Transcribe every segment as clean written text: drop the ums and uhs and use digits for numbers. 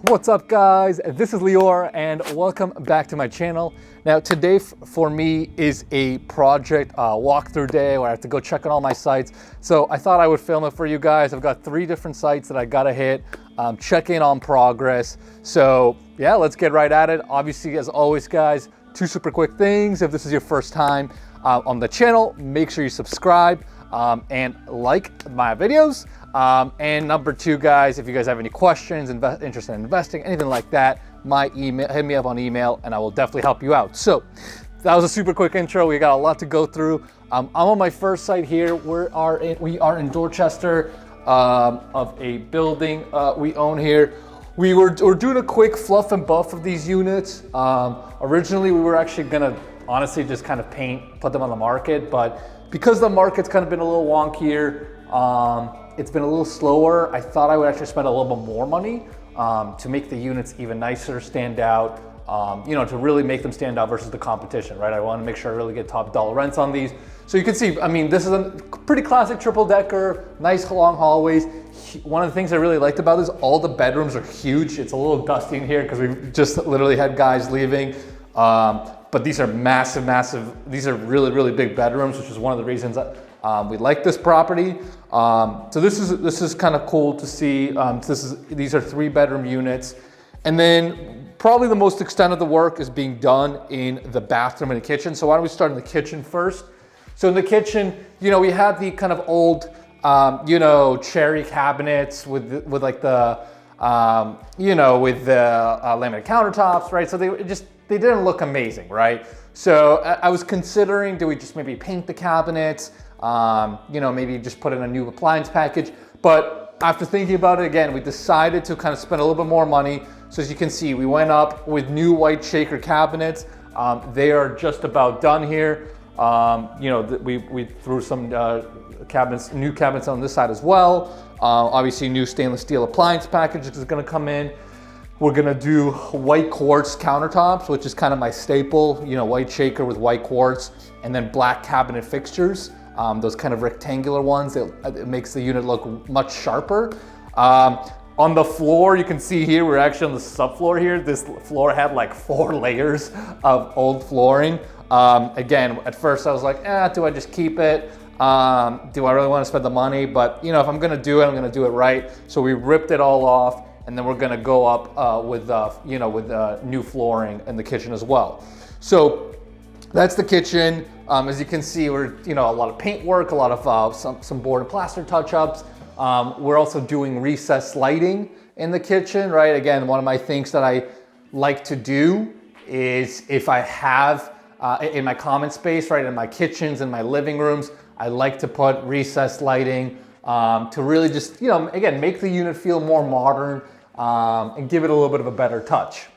What's up guys, this is Lior and welcome back to my channel. Now today for me is a project walkthrough day where I have to go check on all my sites. So I thought I would film it for you guys. I've got 3 different sites that I gotta hit, check in on progress. So yeah, let's get right at it. Obviously, as always guys, 2 super quick things. If this is your first time on the channel, make sure you subscribe and like my videos. And number 2, guys, if you guys have any questions, interested in investing, anything like that, my email, hit me up on email and I will definitely help you out. So that was a super quick intro. We got a lot to go through. I'm on my first site here. We are in Dorchester of a building we own here. We're doing a quick fluff and buff of these units. Originally, we were actually gonna honestly just kind of put them on the market, but because the market's kind of been a little wonkier, it's been a little slower. I thought I would actually spend a little bit more money to make the units even nicer, stand out, to really make them stand out versus the competition, right? I want to make sure I really get top dollar rents on these. So you can see, I mean, this is a pretty classic triple decker, nice long hallways. One of the things I really liked about this, all the bedrooms are huge. It's a little dusty in here because we've just literally had guys leaving. But these are massive. These are really big bedrooms, which is one of the reasons that we like this property. So this is kind of cool to see. These are 3-bedroom units, and then probably the most extent of the work is being done in the bathroom and the kitchen. So why don't we start in the kitchen first? So in the kitchen, we had the kind of old, cherry cabinets with like the, with the laminated countertops, right? So they didn't look amazing, right? So I was considering, do we just maybe paint the cabinets? Maybe just put in a new appliance package. But after thinking about it again, we decided to kind of spend a little bit more money. So as you can see, we went up with new white shaker cabinets. They are just about done here. We threw some new cabinets on this side as well. Obviously, new stainless steel appliance package is going to come in. We're gonna do white quartz countertops, which is kind of my staple, white shaker with white quartz, and then black cabinet fixtures, those kind of rectangular ones. It makes the unit look much sharper. On the floor, you can see here, we're actually on the subfloor here. This floor had like 4 layers of old flooring. Again, at first I was like, do I just keep it? Do I really wanna spend the money? But if I'm gonna do it, I'm gonna do it right. So we ripped it all off. And then we're gonna go up with new flooring in the kitchen as well. So that's the kitchen. As you can see, we're a lot of paint work, a lot of some board and plaster touch-ups. We're also doing recessed lighting in the kitchen, right? Again, one of my things that I like to do is if I have in my common space, right, in my kitchens and my living rooms, I like to put recessed lighting to really just again make the unit feel more modern. And give it a little bit of a better touch.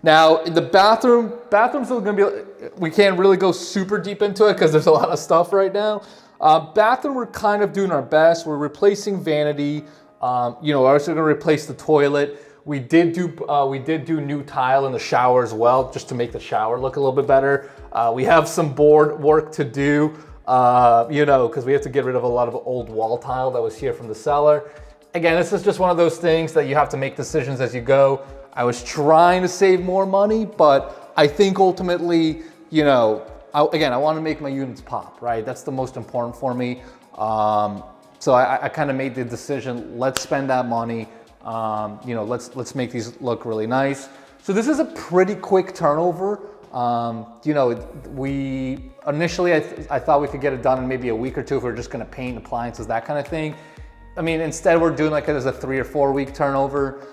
Now in the bathrooms are gonna be, we can't really go super deep into it because there's a lot of stuff right now. Bathroom, we're kind of doing our best. We're replacing vanity. We're also gonna replace the toilet. We did do new tile in the shower as well, just to make the shower look a little bit better. We have some board work to do, because we have to get rid of a lot of old wall tile that was here from the cellar. Again, this is just one of those things that you have to make decisions as you go. I was trying to save more money, but I think ultimately, I want to make my units pop, right? That's the most important for me. So I kind of made the decision, let's spend that money. Let's make these look really nice. So this is a pretty quick turnover. We initially, I thought we could get it done in maybe a week or 2 if we we're just going to paint appliances, that kind of thing. I mean, instead we're doing like it as a 3 or 4 week turnover,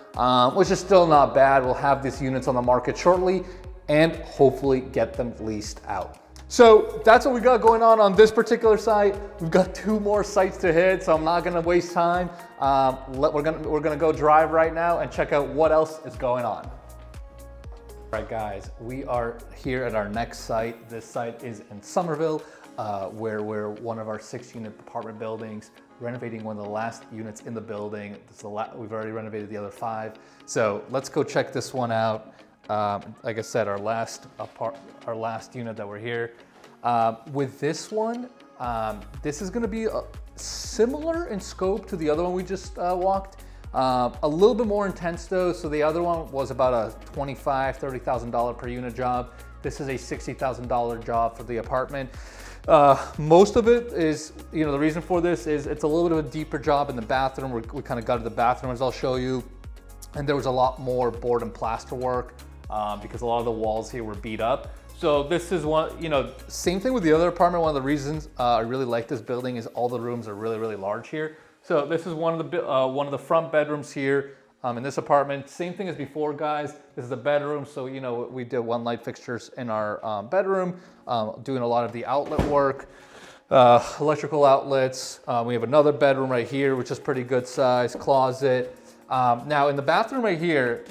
which is still not bad. We'll have these units on the market shortly and hopefully get them leased out. So that's what we got going on this particular site. We've got 2 more sites to hit, so I'm not gonna waste time. We're gonna go drive right now and check out what else is going on. All right guys, we are here at our next site. This site is in Somerville, where we're one of our 6-unit apartment buildings, renovating one of the last units in the building. We've already renovated the other 5. So let's go check this one out. Like I said, our last unit that we're here. With this one, this is gonna be similar in scope to the other one we just walked. A little bit more intense though. So the other one was about a $25,000, $30,000 per unit job. This is a $60,000 job for the apartment. Most of it is, the reason for this is it's a little bit of a deeper job in the bathroom. We kind of gutted the bathroom, as I'll show you. And there was a lot more board and plaster work because a lot of the walls here were beat up. So this is one, same thing with the other apartment. One of the reasons I really like this building is all the rooms are really, really large here. So this is one of the front bedrooms here in this apartment. Same thing as before, guys. This is a bedroom. So, we did one light fixtures in our bedroom, doing a lot of the outlet work, electrical outlets. We have another bedroom right here, which is pretty good size, closet. Now in the bathroom right here,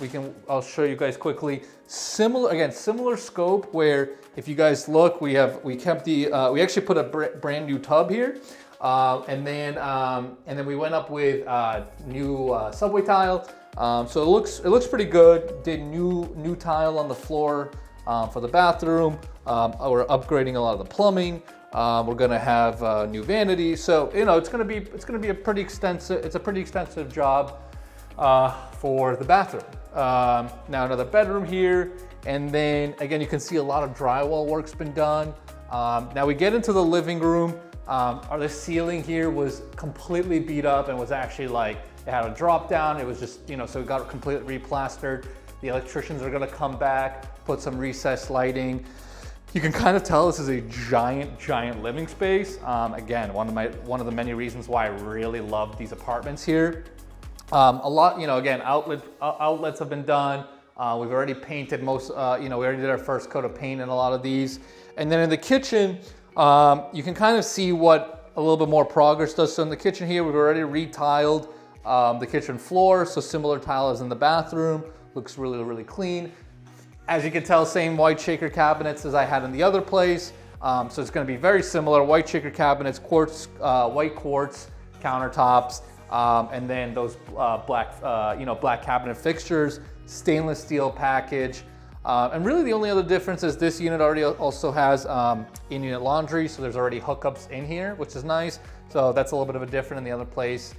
I'll show you guys quickly. Similar scope where if you guys look, we actually put a brand new tub here. And then we went up with new subway tile. So it looks pretty good. Did new tile on the floor for the bathroom. We're upgrading a lot of the plumbing. We're gonna have new vanity. So it's gonna be a pretty extensive job for the bathroom. Now another bedroom here, and then again you can see a lot of drywall work's been done. Now we get into the living room. The ceiling here was completely beat up and was actually it had a drop down. It was just, so it got completely replastered. The electricians are gonna come back, put some recessed lighting. You can kind of tell this is a giant living space. Again, one of the many reasons why I really love these apartments here. A lot, again, outlets have been done. We've already painted we already did our first coat of paint in a lot of these. And then in the kitchen, you can kind of see what a little bit more progress does. So in the kitchen here, we've already retiled the kitchen floor. So similar tile as in the bathroom, looks really, really clean. As you can tell, same white shaker cabinets as I had in the other place. So it's gonna be very similar, white shaker cabinets, white quartz countertops, and then those black cabinet fixtures, stainless steel package. And really the only other difference is this unit already also has in-unit laundry, so there's already hookups in here, which is nice. So that's a little bit of a different in the other place.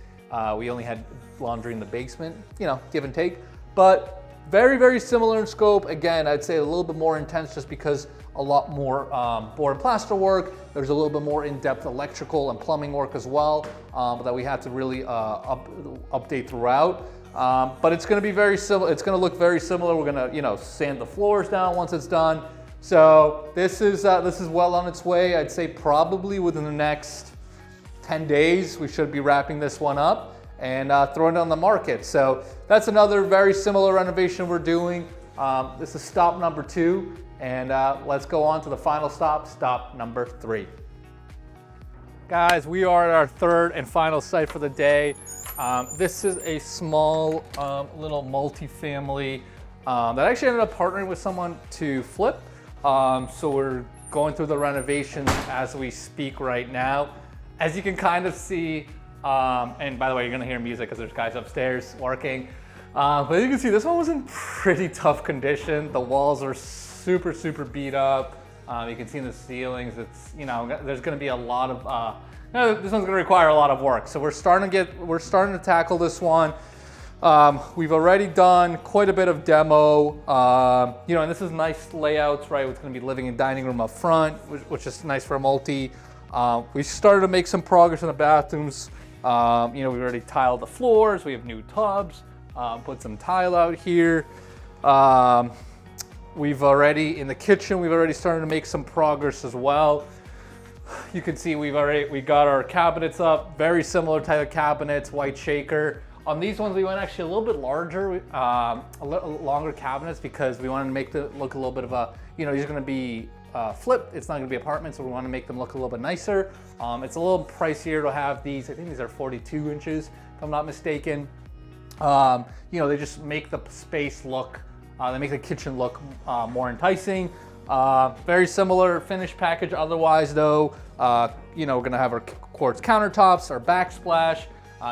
We only had laundry in the basement, give and take. But very, very similar in scope. Again, I'd say a little bit more intense just because a lot more board and plaster work. There's a little bit more in-depth electrical and plumbing work as well that we had to really update throughout. But it's going to be very similar. It's going to look very similar. We're going to, sand the floors down once it's done. So this is well on its way. I'd say probably within the next 10 days, we should be wrapping this one up and throwing it on the market. So that's another very similar renovation we're doing. This is stop number 2, and let's go on to the final stop number 3. Guys, we are at our third and final site for the day. This is a small little multifamily that actually ended up partnering with someone to flip. So we're going through the renovations as we speak right now. As you can kind of see, and by the way, you're gonna hear music because there's guys upstairs working. But you can see this one was in pretty tough condition. The walls are super, super beat up. You can see in the ceilings, it's, there's gonna be a lot of, this one's gonna require a lot of work. So we're starting to tackle this one. We've already done quite a bit of demo, and this is nice layouts, right? It's gonna be living and dining room up front, which is nice for a multi. We started to make some progress in the bathrooms. We've already tiled the floors. We have new tubs, put some tile out here. In the kitchen, we've already started to make some progress as well. You can see we got our cabinets up, very similar type of cabinets, white shaker. On these ones, we went actually a little bit larger, longer cabinets because we wanted to make it look a little bit of a, these are gonna be flipped. It's not gonna be apartments, so we wanna make them look a little bit nicer. It's a little pricier to have these. I think these are 42 inches, if I'm not mistaken. They just make the space look, they make the kitchen look more enticing. Very similar finish package otherwise though. We're gonna have our quartz countertops, our backsplash.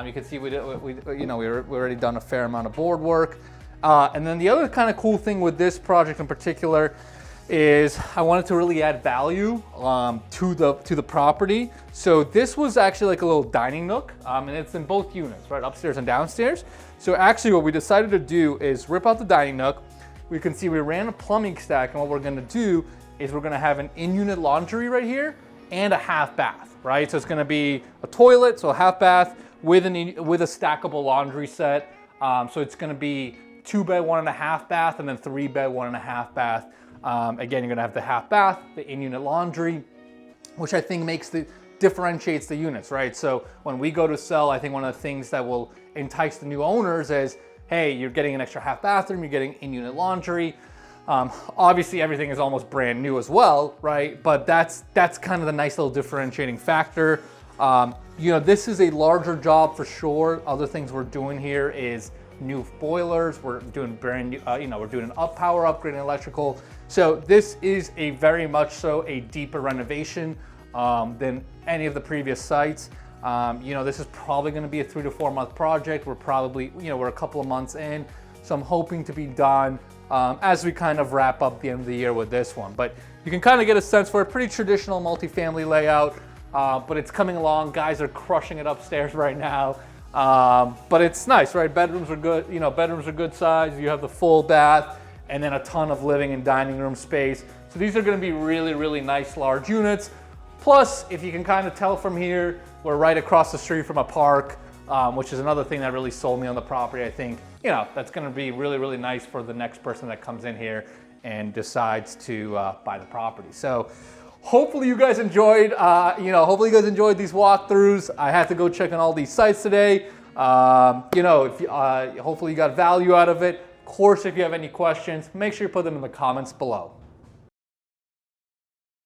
You can see we already done a fair amount of board work. And then the other kind of cool thing with this project in particular is I wanted to really add value to the property. So this was actually like a little dining nook, and it's in both units, right, upstairs and downstairs. So actually what we decided to do is rip out the dining nook. We can see we ran a plumbing stack, and what we're gonna do is we're gonna have an in-unit laundry right here and a half bath, right? So it's gonna be a toilet, so a half bath with a stackable laundry set. So it's gonna be 2-bed, 1.5 bath, and then 3-bed, 1.5 bath. Again, you're gonna have the half bath, the in-unit laundry, which I think differentiates the units, right? So when we go to sell, I think one of the things that will entice the new owners is, hey, you're getting an extra half bathroom, you're getting in-unit laundry. Obviously everything is almost brand new as well, right? But that's kind of the nice little differentiating factor. This is a larger job for sure. Other things we're doing here is new boilers. We're doing brand new, we're doing an power upgrade in electrical. So this is a very much so a deeper renovation than any of the previous sites. This is probably going to be a 3 to 4 month project. We're probably, we're a couple of months in. So I'm hoping to be done as we kind of wrap up the end of the year with this one. But you can kind of get a sense for a pretty traditional multifamily layout, but it's coming along. Guys are crushing it upstairs right now. But it's nice, right? Bedrooms are good, bedrooms are good size. You have the full bath and then a ton of living and dining room space. So these are going to be really, really nice large units. Plus, if you can kind of tell from here, we're right across the street from a park, which is another thing that really sold me on the property. I think, that's going to be really, really nice for the next person that comes in here and decides to buy the property. So hopefully you guys enjoyed, hopefully you guys enjoyed these walkthroughs. I had to go check on all these sites today. Hopefully you got value out of it. Of course, if you have any questions, make sure you put them in the comments below.